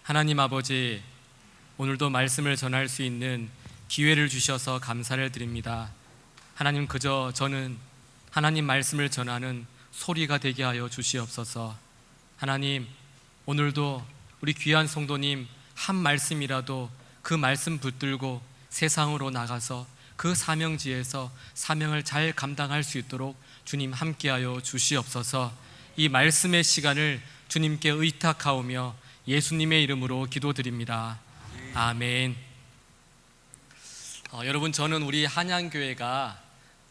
하나님 아버지, 오늘도 말씀을 전할 수 있는 기회를 주셔서 감사를 드립니다. 하나님, 그저 저는 하나님 말씀을 전하는 소리가 되게 하여 주시옵소서. 하나님, 오늘도 우리 귀한 성도님 한 말씀이라도 그 말씀 붙들고 세상으로 나가서 그 사명지에서 사명을 잘 감당할 수 있도록 주님 함께하여 주시옵소서. 이 말씀의 시간을 주님께 의탁하오며 예수님의 이름으로 기도드립니다. 아멘. 여러분, 저는 우리 한양교회가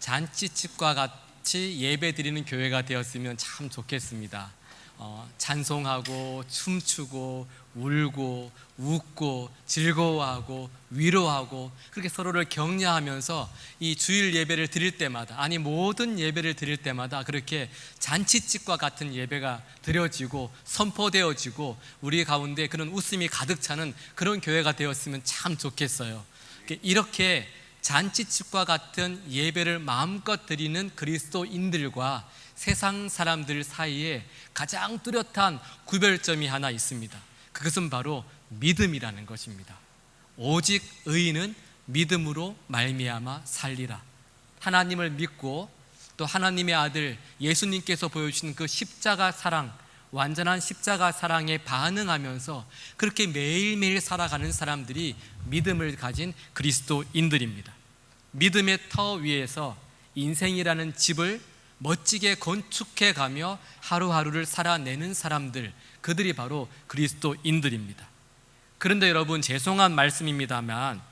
잔치집과 같이 예배 드리는 교회가 되었으면 참 좋겠습니다. 찬송하고 춤추고 울고 웃고 즐거워하고 위로하고 그렇게 서로를 격려하면서 이 주일 예배를 드릴 때마다, 아니 모든 예배를 드릴 때마다 그렇게 잔치집과 같은 예배가 드려지고 선포되어지고 우리 가운데 그런 웃음이 가득 차는 그런 교회가 되었으면 참 좋겠어요. 이렇게 잔치집과 같은 예배를 마음껏 드리는 그리스도인들과 세상 사람들 사이에 가장 뚜렷한 구별점이 하나 있습니다. 그것은 바로 믿음이라는 것입니다. 오직 의인은 믿음으로 말미암아 살리라. 하나님을 믿고 또 하나님의 아들 예수님께서 보여주신 그 십자가 사랑, 완전한 십자가 사랑에 반응하면서 그렇게 매일매일 살아가는 사람들이 믿음을 가진 그리스도인들입니다. 믿음의 터 위에서 인생이라는 집을 멋지게 건축해가며 하루하루를 살아내는 사람들, 그들이 바로 그리스도인들입니다. 그런데 여러분, 죄송한 말씀입니다만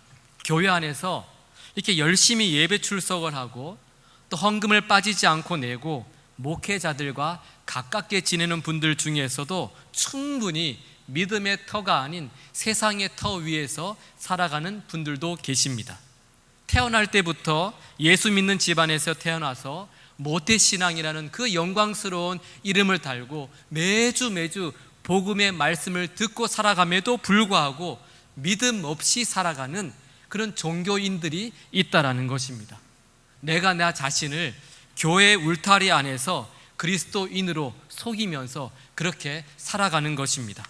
교회 안에서 이렇게 열심히 예배 출석을 하고 또 헌금을 빠지지 않고 내고 목회자들과 가깝게 지내는 분들 중에서도 충분히 믿음의 터가 아닌 세상의 터 위에서 살아가는 분들도 계십니다. 태어날 때부터 예수 믿는 집안에서 태어나서 모태신앙이라는 그 영광스러운 이름을 달고 매주 복음의 말씀을 듣고 살아감에도 불구하고 믿음 없이 살아가는 그런 종교인들이 있다라는 것입니다. 내가 나 자신을 교회 울타리 안에서 그리스도인으로 속이면서 그렇게 살아가는 것입니다.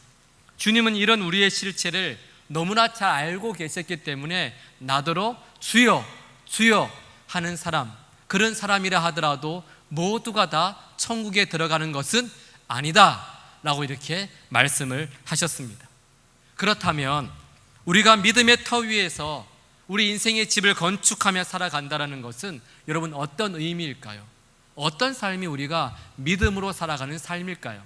주님은 이런 우리의 실체를 너무나 잘 알고 계셨기 때문에 나더러 주여 주여 하는 사람, 그런 사람이라 하더라도 모두가 다 천국에 들어가는 것은 아니다 라고 이렇게 말씀을 하셨습니다. 그렇다면 우리가 믿음의 터 위에서 우리 인생의 집을 건축하며 살아간다는 것은 여러분 어떤 의미일까요? 어떤 삶이 우리가 믿음으로 살아가는 삶일까요?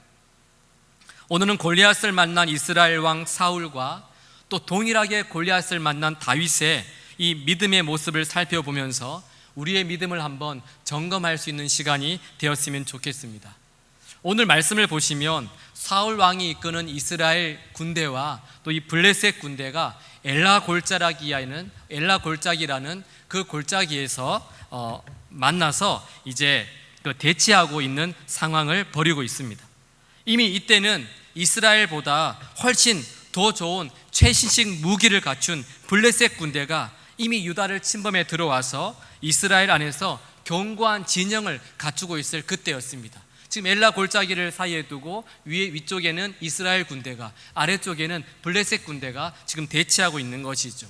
오늘은 골리앗을 만난 이스라엘 왕 사울과 또 동일하게 골리앗을 만난 다윗의 이 믿음의 모습을 살펴보면서 우리의 믿음을 한번 점검할 수 있는 시간이 되었으면 좋겠습니다. 오늘 말씀을 보시면 사울 왕이 이끄는 이스라엘 군대와 또 이 블레셋 군대가 엘라 골짜기라는 그 골짜기에서 만나서 이제 대치하고 있는 상황을 벌이고 있습니다. 이미 이때는 이스라엘보다 훨씬 더 좋은 최신식 무기를 갖춘 블레셋 군대가 이미 유다를 침범해 들어와서 이스라엘 안에서 견고한 진영을 갖추고 있을 그때였습니다. 지금 엘라 골짜기를 사이에 두고 위쪽에는 이스라엘 군대가, 아래쪽에는 블레셋 군대가 지금 대치하고 있는 것이죠.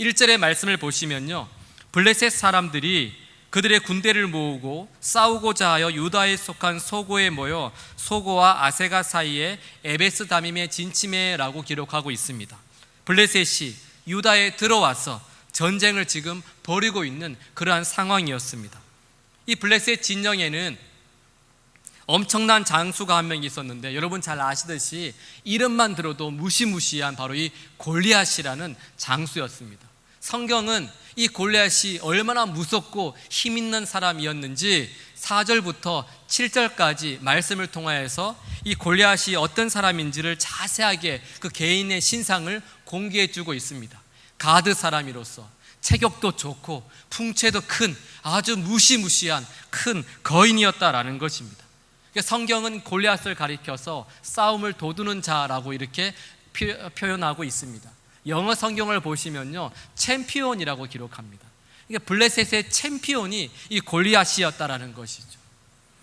1절의 말씀을 보시면요, 블레셋 사람들이 그들의 군대를 모으고 싸우고자 하여 유다에 속한 소고에 모여 소고와 아세가 사이에 에베스 다밈의 진침해라고 기록하고 있습니다. 블레셋이 유다에 들어와서 전쟁을 지금 벌이고 있는 그러한 상황이었습니다. 이 블레셋 진영에는 엄청난 장수가 한 명 있었는데 여러분 잘 아시듯이 이름만 들어도 무시무시한 바로 이 골리앗이라는 장수였습니다. 성경은 이 골리앗이 얼마나 무섭고 힘 있는 사람이었는지 4절부터 7절까지 말씀을 통하여서 이 골리앗이 어떤 사람인지를 자세하게 그 개인의 신상을 공개해 주고 있습니다. 가드 사람으로서 체격도 좋고 풍채도 큰 아주 무시무시한 큰 거인이었다라는 것입니다. 성경은 골리앗을 가리켜서 싸움을 도두는 자라고 이렇게 표현하고 있습니다. 영어 성경을 보시면요, 챔피언이라고 기록합니다. 블레셋의 챔피언이 이 골리앗이었다라는 것이죠.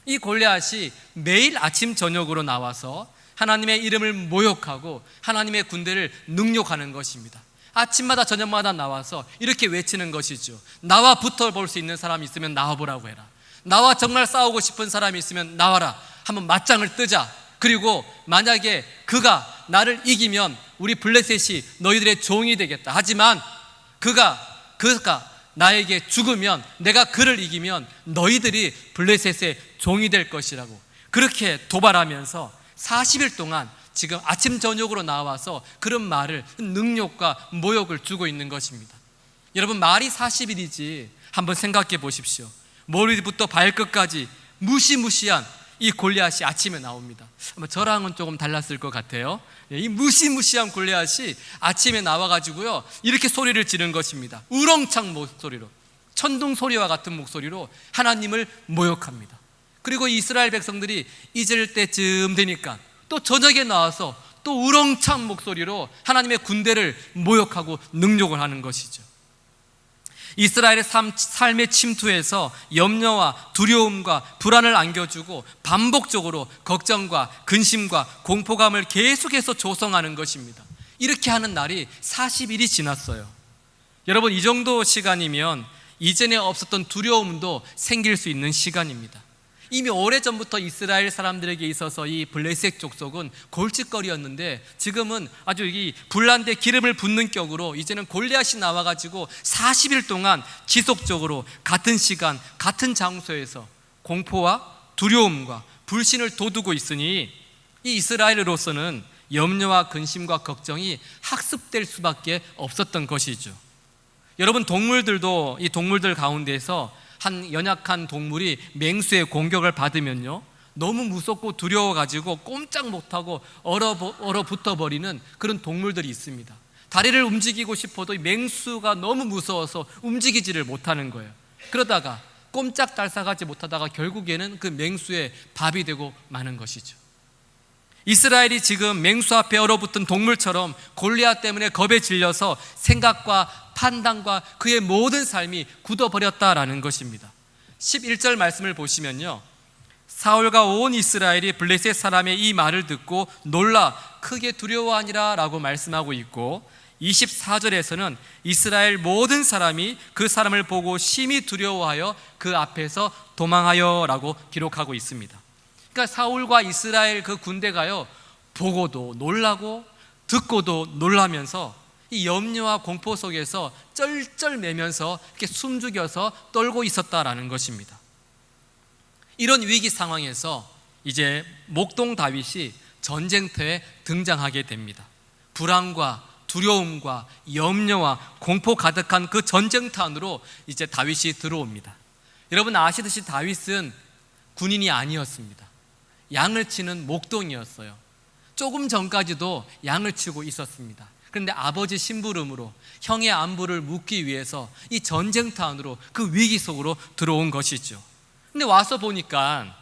이 골리앗이 매일 아침 저녁으로 나와서 하나님의 이름을 모욕하고 하나님의 군대를 능욕하는 것입니다. 아침마다 저녁마다 나와서 이렇게 외치는 것이죠. 나와 붙어볼 수 있는 사람이 있으면 나와보라고 해라. 나와 정말 싸우고 싶은 사람이 있으면 나와라. 한번 맞짱을 뜨자. 그리고 만약에 그가 나를 이기면 우리 블레셋이 너희들의 종이 되겠다. 하지만 그가 나에게 죽으면, 내가 그를 이기면 너희들이 블레셋의 종이 될 것이라고 그렇게 도발하면서 40일 동안 지금 아침 저녁으로 나와서 그런 말을, 능욕과 모욕을 주고 있는 것입니다. 여러분, 말이 40일이지 한번 생각해 보십시오. 머리부터 발끝까지 무시무시한 이 골리앗이 아침에 나옵니다. 아마 저랑은 조금 달랐을 것 같아요. 이 무시무시한 골리앗이 아침에 나와가지고요, 이렇게 소리를 지른 것입니다. 우렁찬 목소리로, 천둥 소리와 같은 목소리로 하나님을 모욕합니다. 그리고 이스라엘 백성들이 잊을 때쯤 되니까 또 저녁에 나와서 또 우렁찬 목소리로 하나님의 군대를 모욕하고 능욕을 하는 것이죠. 이스라엘의 삶의 침투에서 염려와 두려움과 불안을 안겨주고 반복적으로 걱정과 근심과 공포감을 계속해서 조성하는 것입니다. 이렇게 하는 날이 40일이 지났어요. 여러분, 이 정도 시간이면 이전에 없었던 두려움도 생길 수 있는 시간입니다. 이미 오래전부터 이스라엘 사람들에게 있어서 이 블레셋 족속은 골칫거리였는데 지금은 아주 이 불난데 기름을 붓는 격으로 이제는 골리앗이 나와가지고 40일 동안 지속적으로 같은 시간 같은 장소에서 공포와 두려움과 불신을 돋우고 있으니 이 이스라엘으로서는 염려와 근심과 걱정이 학습될 수밖에 없었던 것이죠. 여러분, 동물들도 이 동물들 가운데서 한 연약한 동물이 맹수의 공격을 받으면요, 너무 무섭고 두려워가지고 꼼짝 못하고 얼어붙어버리는 그런 동물들이 있습니다. 다리를 움직이고 싶어도 맹수가 너무 무서워서 움직이지를 못하는 거예요. 그러다가 꼼짝달싹하지 못하다가 결국에는 그 맹수의 밥이 되고 마는 것이죠. 이스라엘이 지금 맹수 앞에 얼어붙은 동물처럼 골리앗 때문에 겁에 질려서 생각과 판단과 그의 모든 삶이 굳어버렸다라는 것입니다. 11절 말씀을 보시면요, 사울과 온 이스라엘이 블레셋 사람의 이 말을 듣고 놀라 크게 두려워하니라 라고 말씀하고 있고, 24절에서는 이스라엘 모든 사람이 그 사람을 보고 심히 두려워하여 그 앞에서 도망하여 라고 기록하고 있습니다. 그러니까 사울과 이스라엘 그 군대가요, 보고도 놀라고 듣고도 놀라면서 이 염려와 공포 속에서 쩔쩔매면서 이렇게 숨죽여서 떨고 있었다라는 것입니다. 이런 위기 상황에서 이제 목동 다윗이 전쟁터에 등장하게 됩니다. 불안과 두려움과 염려와 공포 가득한 그 전쟁터 안으로 이제 다윗이 들어옵니다. 여러분 아시듯이 다윗은 군인이 아니었습니다. 양을 치는 목동이었어요. 조금 전까지도 양을 치고 있었습니다. 그런데 아버지 심부름으로 형의 안부를 묻기 위해서 이 전쟁터 안으로 그 위기 속으로 들어온 것이죠. 근데 와서 보니까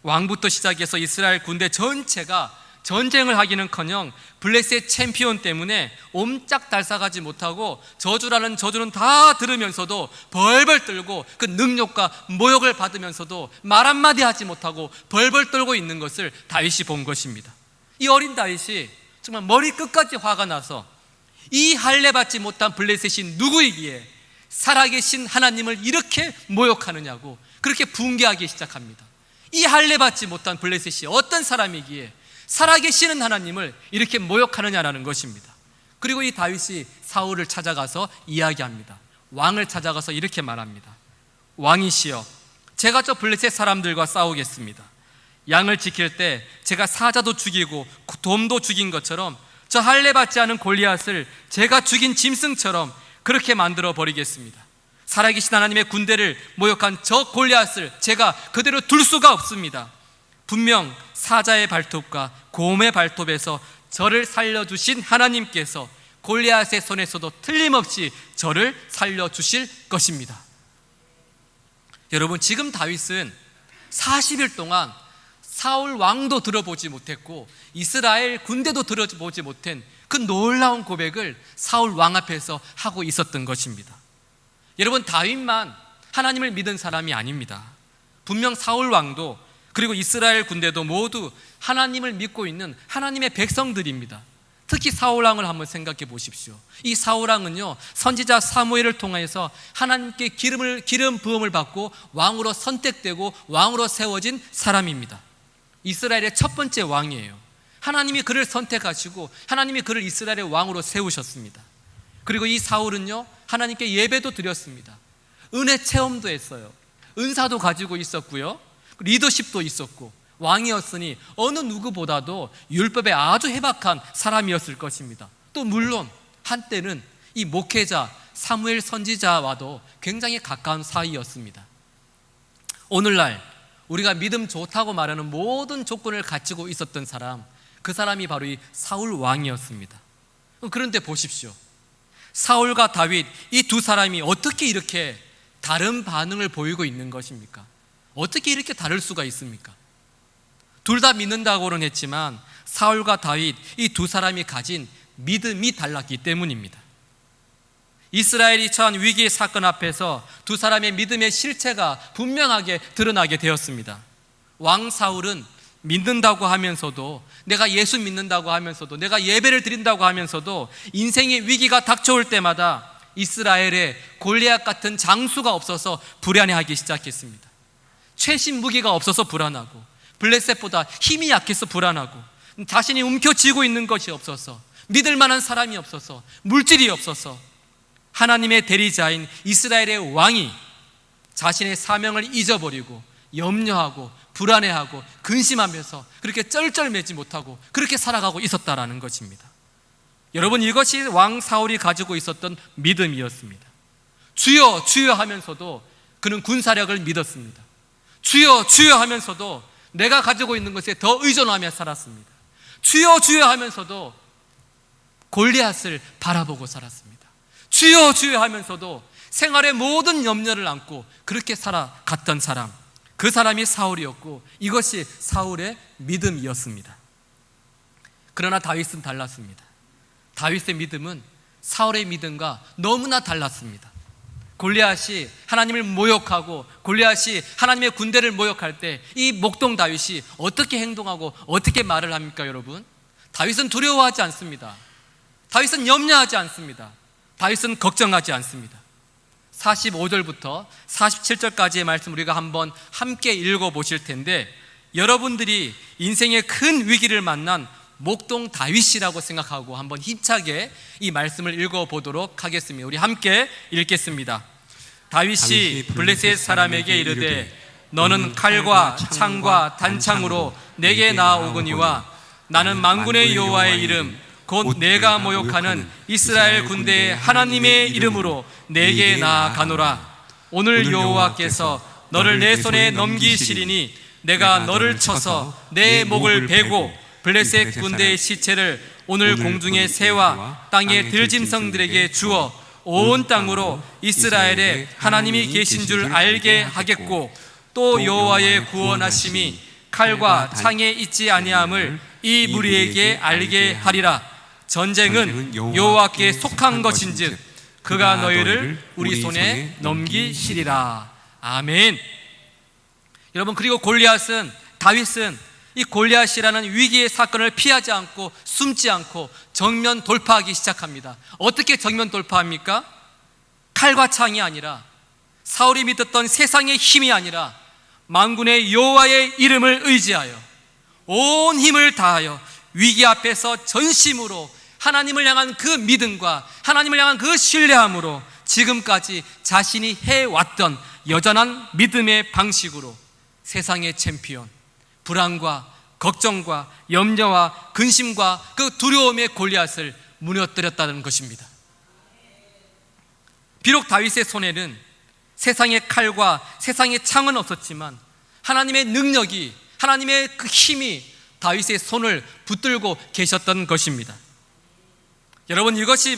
왕부터 시작해서 이스라엘 군대 전체가 전쟁을 하기는커녕 블레셋 챔피언 때문에 옴짝달싹하지 못하고 저주라는 저주는 다 들으면서도 벌벌 떨고 그 능욕과 모욕을 받으면서도 말 한마디 하지 못하고 벌벌 떨고 있는 것을 다윗이 본 것입니다. 이 어린 다윗이 정말 머리 끝까지 화가 나서 이 할례 받지 못한 블레셋이 누구이기에 살아계신 하나님을 이렇게 모욕하느냐고 그렇게 분개하기 시작합니다. 이 할례 받지 못한 블레셋이 어떤 사람이기에 살아계시는 하나님을 이렇게 모욕하느냐라는 것입니다. 그리고 이 다윗이 사울을 찾아가서 이야기합니다. 왕을 찾아가서 이렇게 말합니다. 왕이시여, 제가 저 블레셋 사람들과 싸우겠습니다. 양을 지킬 때 제가 사자도 죽이고 돔도 죽인 것처럼 저 할례 받지 않은 골리앗을 제가 죽인 짐승처럼 그렇게 만들어 버리겠습니다. 살아계신 하나님의 군대를 모욕한 저 골리앗을 제가 그대로 둘 수가 없습니다. 분명 사자의 발톱과 곰의 발톱에서 저를 살려주신 하나님께서 골리앗의 손에서도 틀림없이 저를 살려주실 것입니다. 여러분, 지금 다윗은 40일 동안 사울 왕도 들어보지 못했고 이스라엘 군대도 들어보지 못한 그 놀라운 고백을 사울 왕 앞에서 하고 있었던 것입니다. 여러분, 다윗만 하나님을 믿은 사람이 아닙니다. 분명 사울 왕도 그리고 이스라엘 군대도 모두 하나님을 믿고 있는 하나님의 백성들입니다. 특히 사울왕을 한번 생각해 보십시오. 이 사울왕은요, 선지자 사무엘을 통해서 하나님께 기름 부음을 받고 왕으로 선택되고 왕으로 세워진 사람입니다. 이스라엘의 첫 번째 왕이에요. 하나님이 그를 선택하시고 하나님이 그를 이스라엘의 왕으로 세우셨습니다. 그리고 이 사울은요, 하나님께 예배도 드렸습니다. 은혜 체험도 했어요. 은사도 가지고 있었고요, 리더십도 있었고, 왕이었으니 어느 누구보다도 율법에 아주 해박한 사람이었을 것입니다. 또 물론 한때는 이 목회자 사무엘 선지자와도 굉장히 가까운 사이였습니다. 오늘날 우리가 믿음 좋다고 말하는 모든 조건을 갖추고 있었던 사람, 그 사람이 바로 이 사울 왕이었습니다. 그런데 보십시오. 사울과 다윗, 이 두 사람이 어떻게 이렇게 다른 반응을 보이고 있는 것입니까? 어떻게 이렇게 다를 수가 있습니까? 둘 다 믿는다고는 했지만 사울과 다윗, 이 두 사람이 가진 믿음이 달랐기 때문입니다. 이스라엘이 처한 위기의 사건 앞에서 두 사람의 믿음의 실체가 분명하게 드러나게 되었습니다. 왕 사울은 믿는다고 하면서도, 내가 예수 믿는다고 하면서도, 내가 예배를 드린다고 하면서도 인생의 위기가 닥쳐올 때마다 이스라엘에 골리앗 같은 장수가 없어서 불안해하기 시작했습니다. 최신 무기가 없어서 불안하고, 블레셋보다 힘이 약해서 불안하고, 자신이 움켜쥐고 있는 것이 없어서, 믿을 만한 사람이 없어서, 물질이 없어서, 하나님의 대리자인 이스라엘의 왕이 자신의 사명을 잊어버리고 염려하고 불안해하고 근심하면서 그렇게 쩔쩔매지 못하고 그렇게 살아가고 있었다라는 것입니다. 여러분, 이것이 왕 사울이 가지고 있었던 믿음이었습니다. 주여 주여 하면서도 그는 군사력을 믿었습니다. 주여 주여 하면서도 내가 가지고 있는 것에 더 의존하며 살았습니다. 주여 주여 하면서도 골리앗을 바라보고 살았습니다. 주여 주여 하면서도 생활의 모든 염려를 안고 그렇게 살아갔던 사람, 그 사람이 사울이었고, 이것이 사울의 믿음이었습니다. 그러나 다윗은 달랐습니다. 다윗의 믿음은 사울의 믿음과 너무나 달랐습니다. 골리앗이 하나님을 모욕하고 골리앗이 하나님의 군대를 모욕할 때 이 목동 다윗이 어떻게 행동하고 어떻게 말을 합니까, 여러분? 다윗은 두려워하지 않습니다. 다윗은 염려하지 않습니다. 다윗은 걱정하지 않습니다. 45절부터 47절까지의 말씀 우리가 한번 함께 읽어보실 텐데, 여러분들이 인생의 큰 위기를 만난 목동 다윗이라고 생각하고 한번 힘차게 이 말씀을 읽어보도록 하겠습니다. 우리 함께 읽겠습니다. 다윗이 블레셋 사람에게 이르되 너는 칼과 창과 단창으로 내게 나아오거니와 나는 만군의 여호와의 이름 곧 내가 모욕하는 이스라엘 군대의 하나님의 이름으로 내게 나아가노라. 오늘 여호와께서 너를 내 손에 넘기시리니 내가 너를 쳐서 내 목을 베고 블레셋 군대의 시체를 오늘 공중의 새와 땅의 들짐승들에게 주어 온 땅으로 이스라엘에 하나님이 계신 줄 알게 하겠고, 또 여호와의 구원하심이 칼과 창에 있지 아니함을 이 무리에게 알게 하리라. 전쟁은 여호와께 속한 것인즉 그가 너희를 우리 손에 넘기시리라. 아멘. 여러분, 그리고 다윗은 이 골리앗이라는 위기의 사건을 피하지 않고 숨지 않고 정면 돌파하기 시작합니다. 어떻게 정면 돌파합니까? 칼과 창이 아니라, 사울이 믿었던 세상의 힘이 아니라 만군의 여호와의 이름을 의지하여 온 힘을 다하여 위기 앞에서 전심으로 하나님을 향한 그 믿음과 하나님을 향한 그 신뢰함으로 지금까지 자신이 해왔던 여전한 믿음의 방식으로 세상의 챔피언, 불안과 걱정과 염려와 근심과 그 두려움의 골리앗을 무너뜨렸다는 것입니다. 비록 다윗의 손에는 세상의 칼과 세상의 창은 없었지만 하나님의 능력이, 하나님의 그 힘이 다윗의 손을 붙들고 계셨던 것입니다. 여러분, 이것이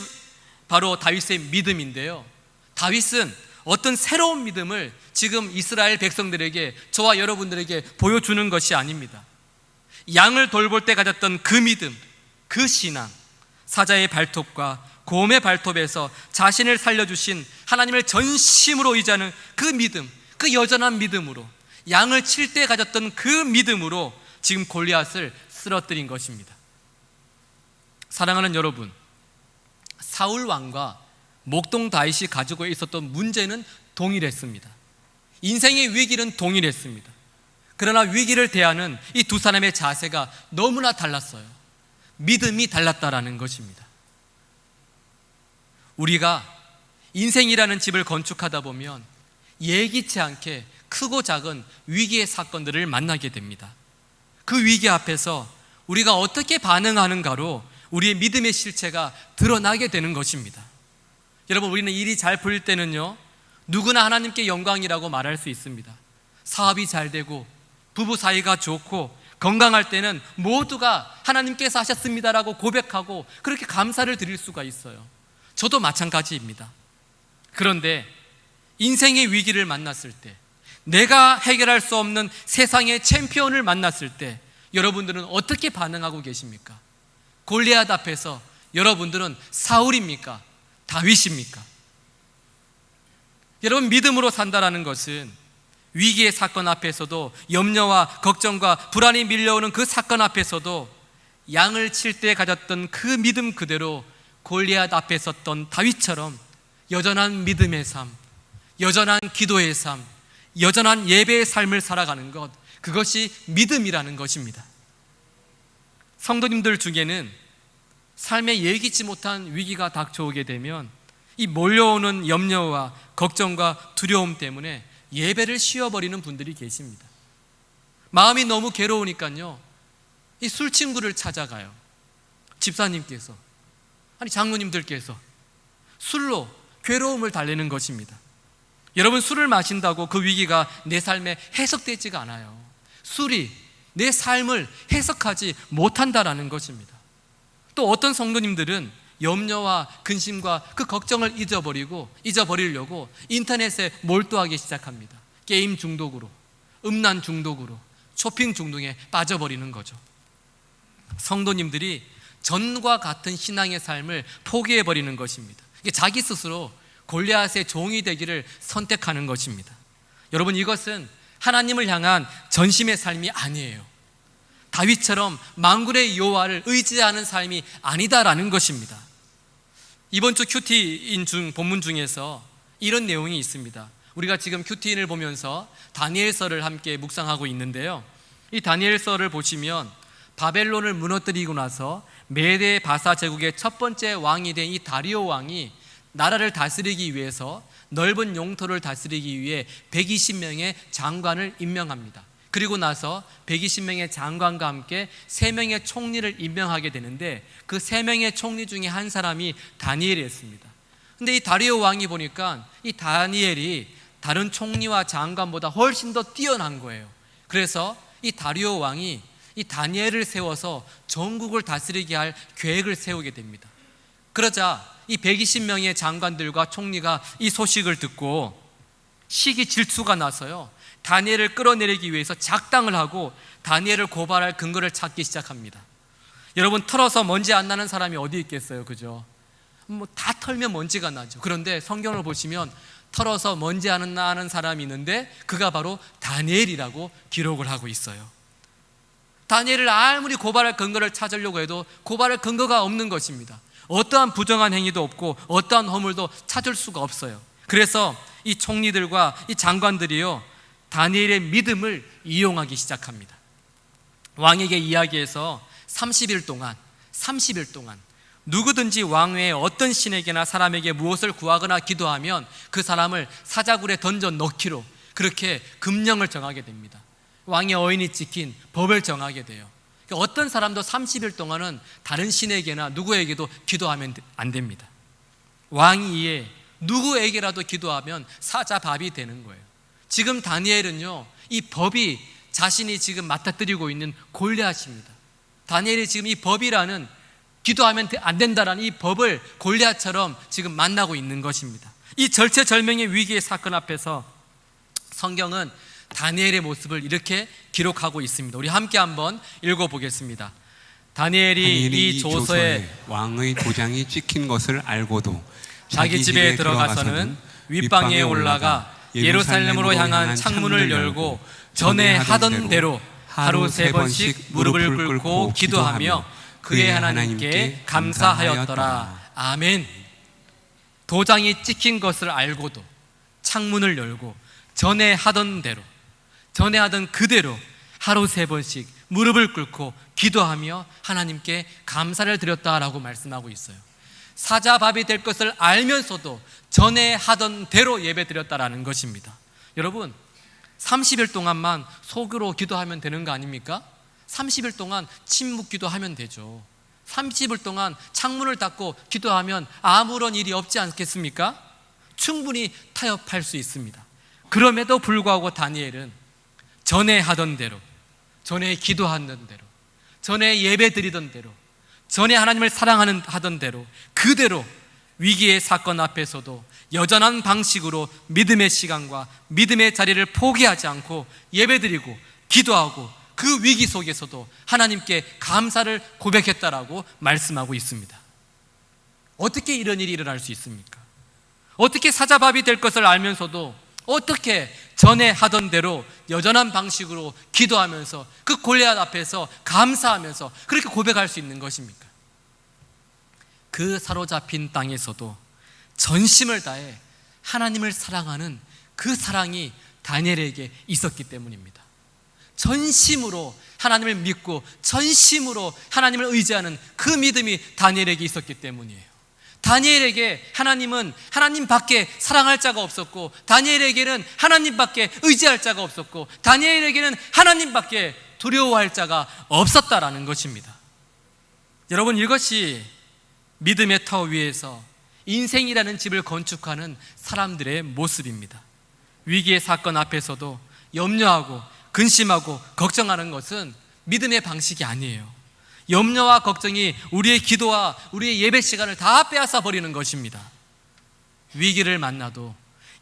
바로 다윗의 믿음인데요, 다윗은 어떤 새로운 믿음을 지금 이스라엘 백성들에게, 저와 여러분들에게 보여주는 것이 아닙니다. 양을 돌볼 때 가졌던 그 믿음, 그 신앙, 사자의 발톱과 곰의 발톱에서 자신을 살려주신 하나님을 전심으로 의지하는 그 믿음, 그 여전한 믿음으로 양을 칠 때 가졌던 그 믿음으로 지금 골리앗을 쓰러뜨린 것입니다. 사랑하는 여러분, 사울 왕과 목동 다윗이 가지고 있었던 문제는 동일했습니다. 인생의 위기는 동일했습니다. 그러나 위기를 대하는 이 두 사람의 자세가 너무나 달랐어요. 믿음이 달랐다라는 것입니다. 우리가 인생이라는 집을 건축하다 보면 예기치 않게 크고 작은 위기의 사건들을 만나게 됩니다. 그 위기 앞에서 우리가 어떻게 반응하는가로 우리의 믿음의 실체가 드러나게 되는 것입니다. 여러분, 우리는 일이 잘 풀릴 때는요, 누구나 하나님께 영광이라고 말할 수 있습니다. 사업이 잘 되고 부부 사이가 좋고 건강할 때는 모두가 하나님께서 하셨습니다라고 고백하고 그렇게 감사를 드릴 수가 있어요. 저도 마찬가지입니다. 그런데 인생의 위기를 만났을 때, 내가 해결할 수 없는 세상의 챔피언을 만났을 때 여러분들은 어떻게 반응하고 계십니까? 골리앗 앞에서 여러분들은 사울입니까? 다윗입니까? 여러분, 믿음으로 산다라는 것은 위기의 사건 앞에서도, 염려와 걱정과 불안이 밀려오는 그 사건 앞에서도 양을 칠 때 가졌던 그 믿음 그대로 골리앗 앞에 섰던 다윗처럼 여전한 믿음의 삶, 여전한 기도의 삶, 여전한 예배의 삶을 살아가는 것, 그것이 믿음이라는 것입니다. 성도님들 중에는 삶에 예기치 못한 위기가 닥쳐오게 되면 이 몰려오는 염려와 걱정과 두려움 때문에 예배를 쉬어버리는 분들이 계십니다. 마음이 너무 괴로우니까요, 이 술친구를 찾아가요. 집사님께서, 아니 장로님들께서 술로 괴로움을 달래는 것입니다. 여러분, 술을 마신다고 그 위기가 내 삶에 해석되지가 않아요. 술이 내 삶을 해석하지 못한다라는 것입니다. 또 어떤 성도님들은 염려와 근심과 그 걱정을 잊어버리려고 인터넷에 몰두하기 시작합니다. 게임 중독으로, 음란 중독으로, 쇼핑 중독에 빠져버리는 거죠. 성도님들이 전과 같은 신앙의 삶을 포기해버리는 것입니다. 이게 자기 스스로 골리앗의 종이 되기를 선택하는 것입니다. 여러분, 이것은 하나님을 향한 전심의 삶이 아니에요. 다윗처럼 만군의 여호와를 의지하는 삶이 아니다라는 것입니다. 이번 주 큐티인 본문 중에서 이런 내용이 있습니다. 우리가 지금 큐티인을 보면서 다니엘서를 함께 묵상하고 있는데요, 이 다니엘서를 보시면 바벨론을 무너뜨리고 나서 메데 바사 제국의 첫 번째 왕이 된 이 다리오 왕이 나라를 다스리기 위해서, 넓은 영토를 다스리기 위해 120명의 장관을 임명합니다. 그리고 나서 120명의 장관과 함께 3명의 총리를 임명하게 되는데, 그 3명의 총리 중에 한 사람이 다니엘이었습니다. 근데 이 다리오 왕이 보니까 이 다니엘이 다른 총리와 장관보다 훨씬 더 뛰어난 거예요. 그래서 이 다리오 왕이 이 다니엘을 세워서 전국을 다스리게 할 계획을 세우게 됩니다. 그러자 이 120명의 장관들과 총리가 이 소식을 듣고 시기 질투가 나서요, 다니엘을 끌어내리기 위해서 작당을 하고 다니엘을 고발할 근거를 찾기 시작합니다. 여러분, 털어서 먼지 안 나는 사람이 어디 있겠어요, 그죠? 다 털면 먼지가 나죠. 그런데 성경을 보시면 털어서 먼지 안 나는 사람이 있는데 그가 바로 다니엘이라고 기록을 하고 있어요. 다니엘을 아무리 고발할 근거를 찾으려고 해도 고발할 근거가 없는 것입니다. 어떠한 부정한 행위도 없고 어떠한 허물도 찾을 수가 없어요. 그래서 이 총리들과 이 장관들이요, 다니엘의 믿음을 이용하기 시작합니다. 왕에게 이야기해서 30일 동안 누구든지 왕 외에 어떤 신에게나 사람에게 무엇을 구하거나 기도하면 그 사람을 사자굴에 던져 넣기로 그렇게 금령을 정하게 됩니다. 왕의 어인이 지킨 법을 정하게 돼요. 어떤 사람도 30일 동안은 다른 신에게나 누구에게도 기도하면 안 됩니다. 왕이 이에 누구에게라도 기도하면 사자밥이 되는 거예요. 지금 다니엘은요, 이 법이 자신이 지금 맡아뜨리고 있는 골리앗입니다. 다니엘이 지금 이 법이라는, 기도하면 안 된다라는 이 법을 골리앗처럼 지금 만나고 있는 것입니다. 이 절체절명의 위기의 사건 앞에서 성경은 다니엘의 모습을 이렇게 기록하고 있습니다. 우리 함께 한번 읽어보겠습니다. 다니엘이 이 조서에 왕의 도장이 찍힌 것을 알고도 자기 집에 들어가서는 윗방에 올라가 예루살렘으로 향한 창문을 열고 전에 하던 대로 하루 3번씩 무릎을 꿇고 기도하며 그의 하나님께 감사하였더라. 아멘. 도장이 찍힌 것을 알고도 창문을 열고 전에 하던 대로, 전에 하던 그대로 하루 3번씩 무릎을 꿇고 기도하며 하나님께 감사를 드렸다라고 말씀하고 있어요. 사자밥이 될 것을 알면서도 전에 하던 대로 예배드렸다라는 것입니다. 여러분, 30일 동안만 속으로 기도하면 되는 거 아닙니까? 30일 동안 침묵 기도하면 되죠. 30일 동안 창문을 닫고 기도하면 아무런 일이 없지 않겠습니까? 충분히 타협할 수 있습니다. 그럼에도 불구하고 다니엘은 전에 하던 대로, 전에 기도하던 대로, 전에 예배 드리던 대로, 전에 하나님을 하던 대로 그대로 위기의 사건 앞에서도 여전한 방식으로 믿음의 시간과 믿음의 자리를 포기하지 않고 예배드리고 기도하고 그 위기 속에서도 하나님께 감사를 고백했다라고 말씀하고 있습니다. 어떻게 이런 일이 일어날 수 있습니까? 어떻게 사자밥이 될 것을 알면서도 어떻게 전에 하던 대로 여전한 방식으로 기도하면서 그 골리앗 앞에서 감사하면서 그렇게 고백할 수 있는 것입니까? 그 사로잡힌 땅에서도 전심을 다해 하나님을 사랑하는 그 사랑이 다니엘에게 있었기 때문입니다. 전심으로 하나님을 믿고 전심으로 하나님을 의지하는 그 믿음이 다니엘에게 있었기 때문이에요. 다니엘에게 하나님은 하나님밖에 사랑할 자가 없었고, 다니엘에게는 하나님밖에 의지할 자가 없었고, 다니엘에게는 하나님밖에 두려워할 자가 없었다라는 것입니다. 여러분, 이것이 믿음의 터 위에서 인생이라는 집을 건축하는 사람들의 모습입니다. 위기의 사건 앞에서도 염려하고 근심하고 걱정하는 것은 믿음의 방식이 아니에요. 염려와 걱정이 우리의 기도와 우리의 예배 시간을 다 빼앗아 버리는 것입니다. 위기를 만나도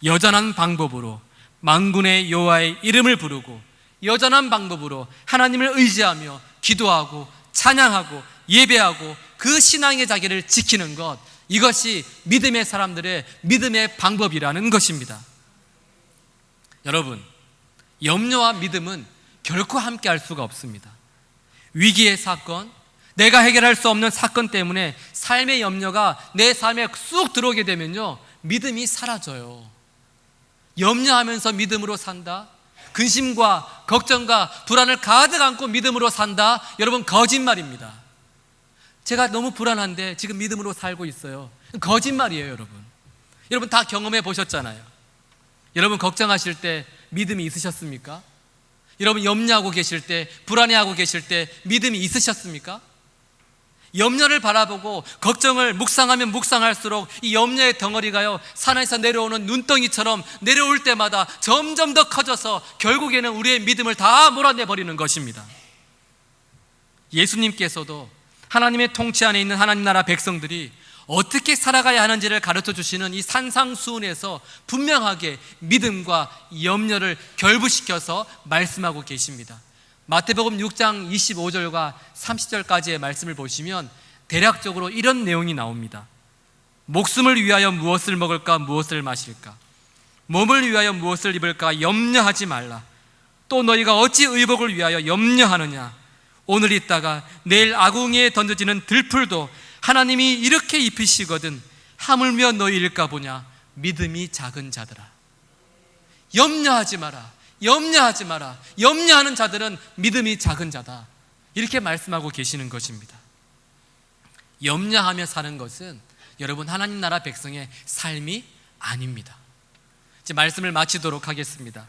여전한 방법으로 만군의 여호와의 이름을 부르고 여전한 방법으로 하나님을 의지하며 기도하고 찬양하고 예배하고 그 신앙의 자기를 지키는 것, 이것이 믿음의 사람들의 믿음의 방법이라는 것입니다. 여러분, 염려와 믿음은 결코 함께 할 수가 없습니다. 위기의 사건, 내가 해결할 수 없는 사건 때문에 삶의 염려가 내 삶에 쑥 들어오게 되면요, 믿음이 사라져요. 염려하면서 믿음으로 산다? 근심과 걱정과 불안을 가득 안고 믿음으로 산다? 여러분, 거짓말입니다. 제가 너무 불안한데 지금 믿음으로 살고 있어요. 거짓말이에요, 여러분. 여러분 다 경험해 보셨잖아요. 여러분 걱정하실 때 믿음이 있으셨습니까? 여러분 염려하고 계실 때, 불안해하고 계실 때 믿음이 있으셨습니까? 염려를 바라보고 걱정을 묵상하면 묵상할수록 이 염려의 덩어리가요, 산에서 내려오는 눈덩이처럼 내려올 때마다 점점 더 커져서 결국에는 우리의 믿음을 다 몰아내버리는 것입니다. 예수님께서도 하나님의 통치 안에 있는 하나님 나라 백성들이 어떻게 살아가야 하는지를 가르쳐 주시는 이 산상수훈에서 분명하게 믿음과 염려를 결부시켜서 말씀하고 계십니다. 마태복음 6장 25절과 30절까지의 말씀을 보시면 대략적으로 이런 내용이 나옵니다. 목숨을 위하여 무엇을 먹을까 무엇을 마실까, 몸을 위하여 무엇을 입을까 염려하지 말라. 또 너희가 어찌 의복을 위하여 염려하느냐. 오늘 있다가 내일 아궁이에 던져지는 들풀도 하나님이 이렇게 입히시거든 하물며 너희일까 보냐. 믿음이 작은 자들아, 염려하지 마라, 염려하지 마라. 염려하는 자들은 믿음이 작은 자다, 이렇게 말씀하고 계시는 것입니다. 염려하며 사는 것은 여러분 하나님 나라 백성의 삶이 아닙니다. 이제 말씀을 마치도록 하겠습니다.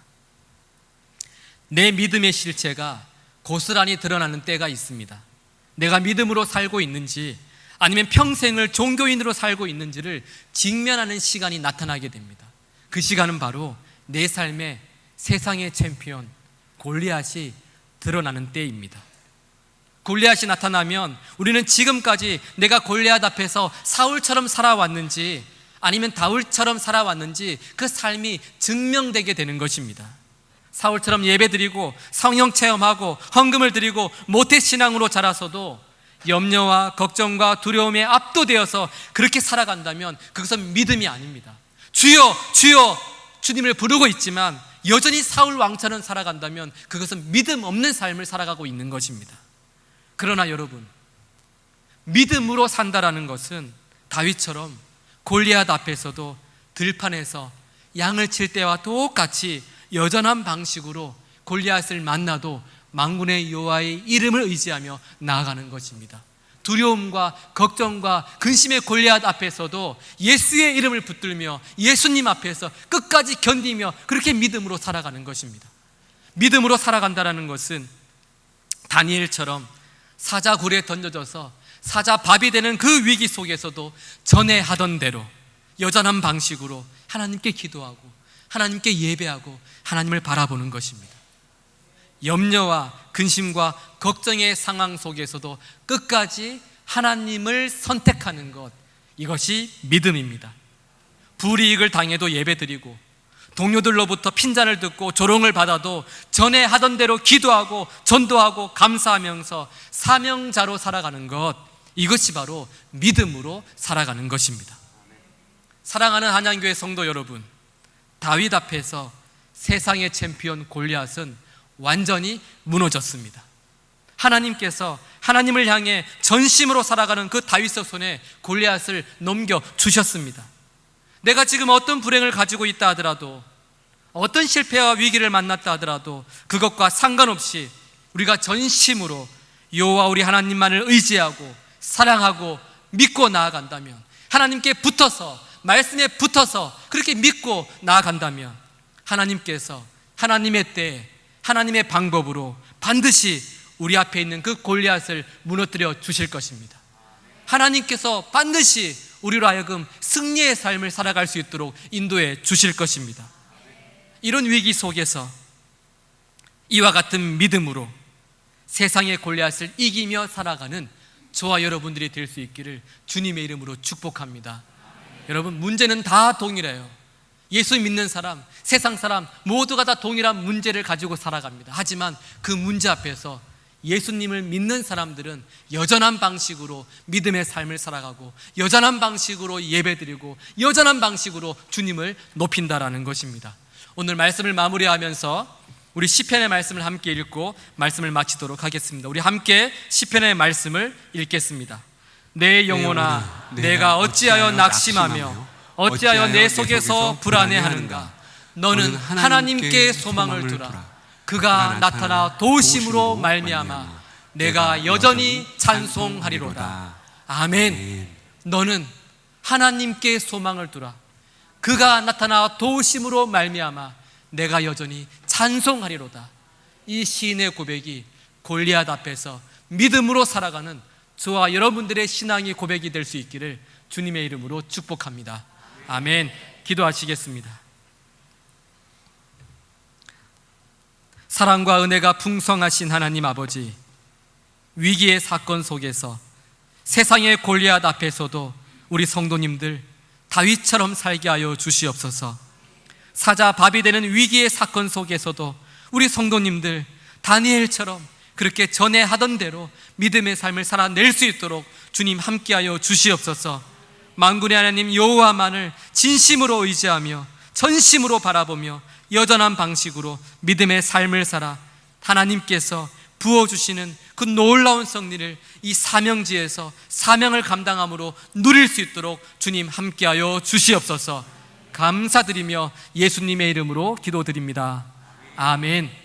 내 믿음의 실체가 고스란히 드러나는 때가 있습니다. 내가 믿음으로 살고 있는지 아니면 평생을 종교인으로 살고 있는지를 직면하는 시간이 나타나게 됩니다. 그 시간은 바로 내 삶의 세상의 챔피언 골리앗이 드러나는 때입니다. 골리앗이 나타나면 우리는 지금까지 내가 골리앗 앞에서 사울처럼 살아왔는지 아니면 다윗처럼 살아왔는지 그 삶이 증명되게 되는 것입니다. 사울처럼 예배드리고 성령 체험하고 헌금을 드리고 모태신앙으로 자라서도 염려와 걱정과 두려움에 압도되어서 그렇게 살아간다면 그것은 믿음이 아닙니다. 주여 주여 주님을 부르고 있지만 여전히 사울 왕처럼 살아간다면 그것은 믿음 없는 삶을 살아가고 있는 것입니다. 그러나 여러분, 믿음으로 산다라는 것은 다윗처럼 골리앗 앞에서도 들판에서 양을 칠 때와 똑같이 여전한 방식으로 골리앗을 만나도 만군의 여호와의 이름을 의지하며 나아가는 것입니다. 두려움과 걱정과 근심의 골리앗 앞에서도 예수의 이름을 붙들며 예수님 앞에서 끝까지 견디며 그렇게 믿음으로 살아가는 것입니다. 믿음으로 살아간다는 것은 다니엘처럼 사자 굴에 던져져서 사자 밥이 되는 그 위기 속에서도 전에 하던 대로 여전한 방식으로 하나님께 기도하고 하나님께 예배하고 하나님을 바라보는 것입니다. 염려와 근심과 걱정의 상황 속에서도 끝까지 하나님을 선택하는 것, 이것이 믿음입니다. 불이익을 당해도 예배드리고 동료들로부터 핀잔을 듣고 조롱을 받아도 전에 하던 대로 기도하고 전도하고 감사하면서 사명자로 살아가는 것, 이것이 바로 믿음으로 살아가는 것입니다. 사랑하는 한양교회 성도 여러분, 다윗 앞에서 세상의 챔피언 골리앗은 완전히 무너졌습니다. 하나님께서 하나님을 향해 전심으로 살아가는 그 다윗의 손에 골리앗을 넘겨주셨습니다. 내가 지금 어떤 불행을 가지고 있다 하더라도, 어떤 실패와 위기를 만났다 하더라도 그것과 상관없이 우리가 전심으로 여호와 우리 하나님만을 의지하고 사랑하고 믿고 나아간다면, 하나님께 붙어서 말씀에 붙어서 그렇게 믿고 나아간다면 하나님께서 하나님의 때에 하나님의 방법으로 반드시 우리 앞에 있는 그 골리앗을 무너뜨려 주실 것입니다. 하나님께서 반드시 우리로 하여금 승리의 삶을 살아갈 수 있도록 인도해 주실 것입니다. 이런 위기 속에서 이와 같은 믿음으로 세상의 골리앗을 이기며 살아가는 저와 여러분들이 될 수 있기를 주님의 이름으로 축복합니다. 여러분, 문제는 다 동일해요. 예수 믿는 사람, 세상 사람 모두가 다 동일한 문제를 가지고 살아갑니다. 하지만 그 문제 앞에서 예수님을 믿는 사람들은 여전한 방식으로 믿음의 삶을 살아가고 여전한 방식으로 예배드리고 여전한 방식으로 주님을 높인다라는 것입니다. 오늘 말씀을 마무리하면서 우리 시편의 말씀을 함께 읽고 말씀을 마치도록 하겠습니다. 우리 함께 시편의 말씀을 읽겠습니다. 내 영혼아, 내가 어찌하여 낙심하며 어찌하여 내 속에서 불안해하는가? 너는 하나님께 소망을 두라. 그가 나타나 도우심으로 말미암아 내가 여전히 찬송하리로다. 아멘. 너는 하나님께 소망을 두라. 그가 나타나 도우심으로 말미암아 내가 여전히 찬송하리로다. 이 시인의 고백이 골리앗 앞에서 믿음으로 살아가는 저와 여러분들의 신앙의 고백이 될 수 있기를 주님의 이름으로 축복합니다. 아멘. 기도하시겠습니다. 사랑과 은혜가 풍성하신 하나님 아버지, 위기의 사건 속에서 세상의 골리앗 앞에서도 우리 성도님들 다윗처럼 살게 하여 주시옵소서. 사자 밥이 되는 위기의 사건 속에서도 우리 성도님들 다니엘처럼 그렇게 전에 하던 대로 믿음의 삶을 살아낼 수 있도록 주님 함께하여 주시옵소서. 만군의 하나님 여호와만을 진심으로 의지하며 전심으로 바라보며 여전한 방식으로 믿음의 삶을 살아 하나님께서 부어주시는 그 놀라운 승리를 이 사명지에서 사명을 감당함으로 누릴 수 있도록 주님 함께하여 주시옵소서. 감사드리며 예수님의 이름으로 기도드립니다. 아멘.